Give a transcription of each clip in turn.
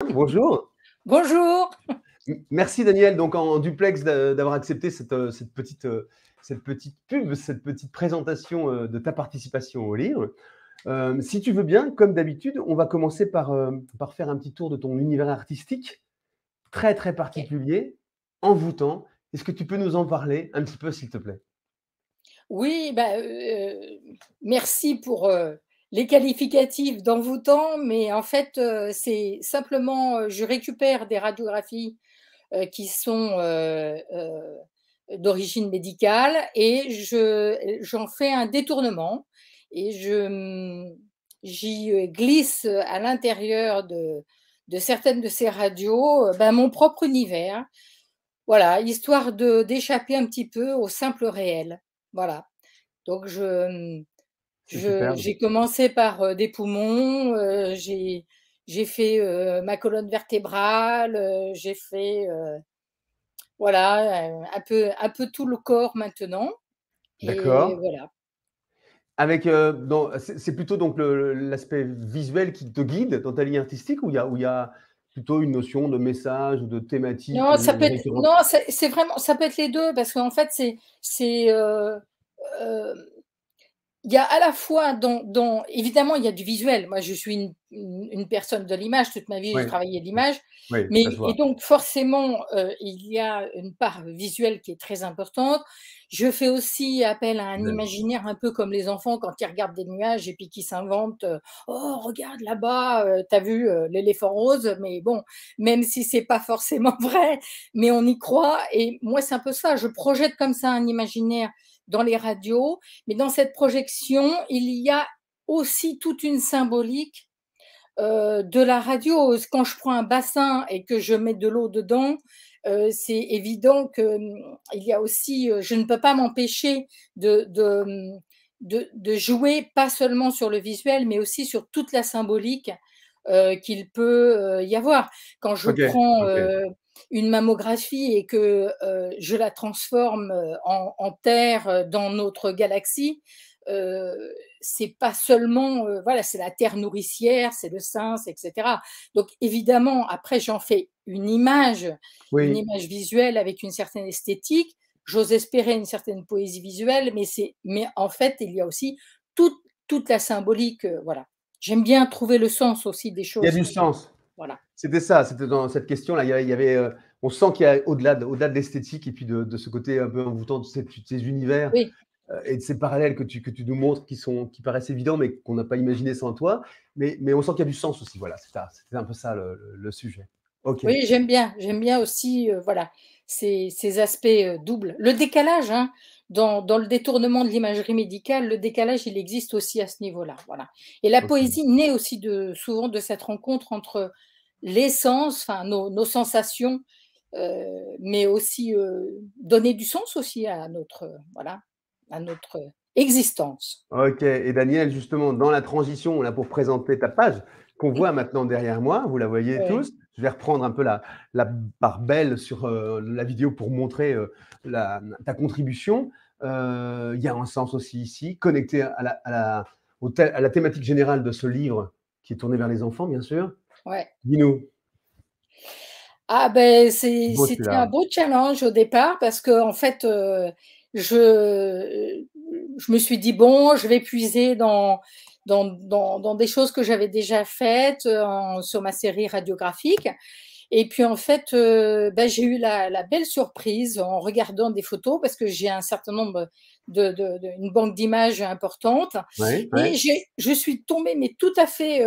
Bonjour. Bonjour. Merci Daniel, donc en duplex d'avoir accepté cette petite pub, cette petite présentation de ta participation au livre. Si tu veux bien, comme d'habitude, on va commencer par faire un petit tour de ton univers artistique, très très OK. particulier, envoûtant. Est-ce que tu peux nous en parler un petit peu, s'il te plaît? Oui, merci pour, les qualificatifs d'envoûtant, mais en fait, c'est simplement, je récupère des radiographies, qui sont, d'origine médicale et j'en fais un détournement et j'y, glisse, à l'intérieur de certaines de ces radios, mon propre univers. Voilà, histoire d'échapper un petit peu au simple réel. Voilà. Donc C'est superbe. j'ai commencé par, des poumons, j'ai fait, ma colonne vertébrale, j'ai fait, voilà, un peu tout le corps maintenant et D'accord. voilà. Avec, c'est plutôt donc l'aspect visuel qui te guide dans ta ligne artistique ou il y a plutôt une notion de message ou de thématique, Non, ça peut être récurrente? non, c'est vraiment ça peut être les 2 parce qu'en fait, heu il y a à la fois dans évidemment, il y a du visuel. Moi, je suis une personne de l'image. Toute ma vie, j'ai Ouais, travaillé l'image, oui, mais ça se et voit. donc forcément, il y a une part visuelle qui est très importante. Je fais aussi appel à un Génial. imaginaire un peu comme les enfants quand ils regardent des nuages et puis qu'ils s'inventent, «Oh regarde là-bas, tu vu, l'éléphant rose?» mais bon, même si c'est pas forcément vrai, mais on y croit et moi, c'est un peu ça. Je projette comme ça un imaginaire dans les radios, mais dans cette projection, il y a aussi toute une symbolique, de la radio. Quand je prends un bassin et que je mets de l'eau dedans, c'est évident que, il y a aussi, je ne peux pas m'empêcher de jouer pas seulement sur le visuel, mais aussi sur toute la symbolique, qu'il peut, y avoir. Quand je OK, prends, OK. une mammographie et que, je la transforme, en terre, dans notre galaxie, heu, c'est pas seulement, voilà, c'est la terre nourricière, c'est le sein, et cetera. Donc évidemment, après j'en fais une Oui, image visuelle avec une certaine esthétique. J'ose espérer une certaine poésie visuelle, mais en fait, il y a aussi toute toute la symbolique, voilà. J'aime bien trouver le sens aussi des il y a choses du que je sens. voilà. C'était ça, c'était dans cette question-là, il y avait, on sent qu'il y a au-delà de l'esthétique et puis de ce côté un peu envoûtant de ces univers, Oui. et de ces parallèles que tu nous montres qui paraissent évidents, mais qu'on n'a pas imaginé sans toi. Mais on sent qu'il y a du sens aussi, voilà, c'était un peu ça le sujet. OK. Oui, j'aime bien aussi, voilà, ces aspects, doubles. Le décalage, hein, dans le détournement de l'imagerie médicale, le décalage, il existe aussi à ce niveau-là, voilà et la OK. poésie naît aussi souvent de cette rencontre entre les sens, enfin nos sensations, mais aussi, donner du sens aussi à notre, voilà, à notre existence. OK, et Daniel, justement, dans la transition, là, pour présenter ta page, qu'on voit maintenant derrière moi, vous la voyez Ouais. tous. Je vais reprendre un peu la part belle sur, la vidéo pour montrer, ta contribution. Il y a un sens aussi ici, connecté à la thématique générale de ce livre qui est tourné vers les enfants, bien sûr. Ouais. Dis-nous. Ah ben Beau c'était un celui-là. beau challenge au départ parce qu'en fait, je me suis dit: «Bon, je vais puiser dans des choses que j'avais déjà faites, sur ma série radiographique» et puis en fait, j'ai eu la belle surprise en regardant des photos parce que j'ai un certain nombre une banque d'images importante Ouais, et ouais. je suis tombée mais tout à fait,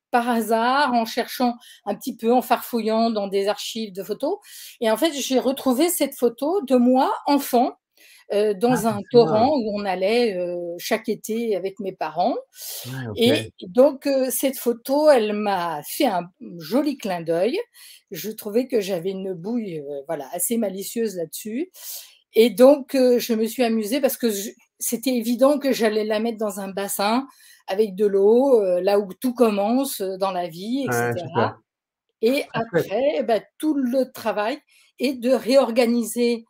par hasard en cherchant un petit peu, en farfouillant dans des archives de photos et en fait, j'ai retrouvé cette photo de moi enfant, Ah, dans un c'est ça. torrent où on allait, chaque été avec mes parents Ouais, OK. et donc cette photo, elle m'a fait un joli clin d'œil. Je trouvais que j'avais une bouille, voilà, assez malicieuse là-dessus et donc je me suis amusée parce que c'était évident que j'allais la mettre dans un bassin avec de l'eau, là où tout commence, dans la vie et Ouais, cetera super. et Très chouette. après, tout le travail est de réorganiser,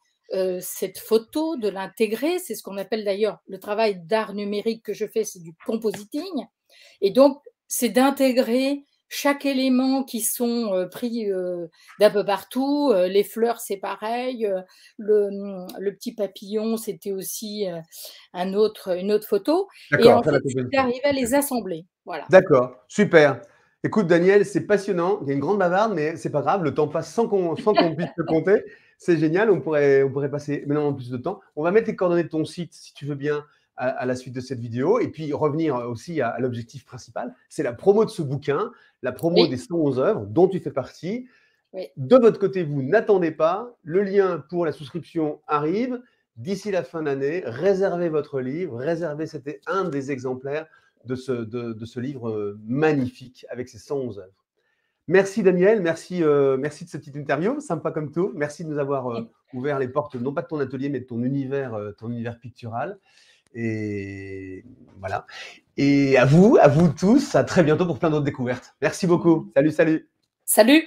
cette photo, de l'intégrer. C'est ce qu'on appelle d'ailleurs le travail d'art numérique que je fais, c'est du compositing et donc c'est d'intégrer chaque élément qui sont pris d'un peu partout. Les fleurs, c'est pareil. Le petit papillon, c'était aussi une autre photo. Et D'accord, en après la fait, composition. j'arrivais à OK. les assembler. Voilà. D'accord, super. Écoute, Daniel, c'est passionnant. Il y a une grande bavarde, mais c'est pas grave. Le temps passe sans qu'on puisse le compter. C'est génial. On pourrait passer énormément plus de temps. On va mettre les coordonnées de ton site, si tu veux bien, à la suite de cette vidéo. Et puis revenir aussi à l'objectif principal. C'est la promo de ce bouquin, la promo des Oui, 111 œuvres dont tu fais partie. oui. De votre côté, vous n'attendez pas. Le lien pour la souscription arrive. D'ici la fin de l'année, réservez votre livre. Réservez, c'était un des exemplaires de ce livre magnifique avec ses 111 œuvres. Merci Daniel, merci de cette petite interview, sympa comme tout. Merci de nous avoir ouvert les portes, non pas de ton atelier, mais de ton univers pictural. Et voilà. Et à vous tous, à très bientôt pour plein d'autres découvertes. Merci beaucoup. Salut, salut. Salut!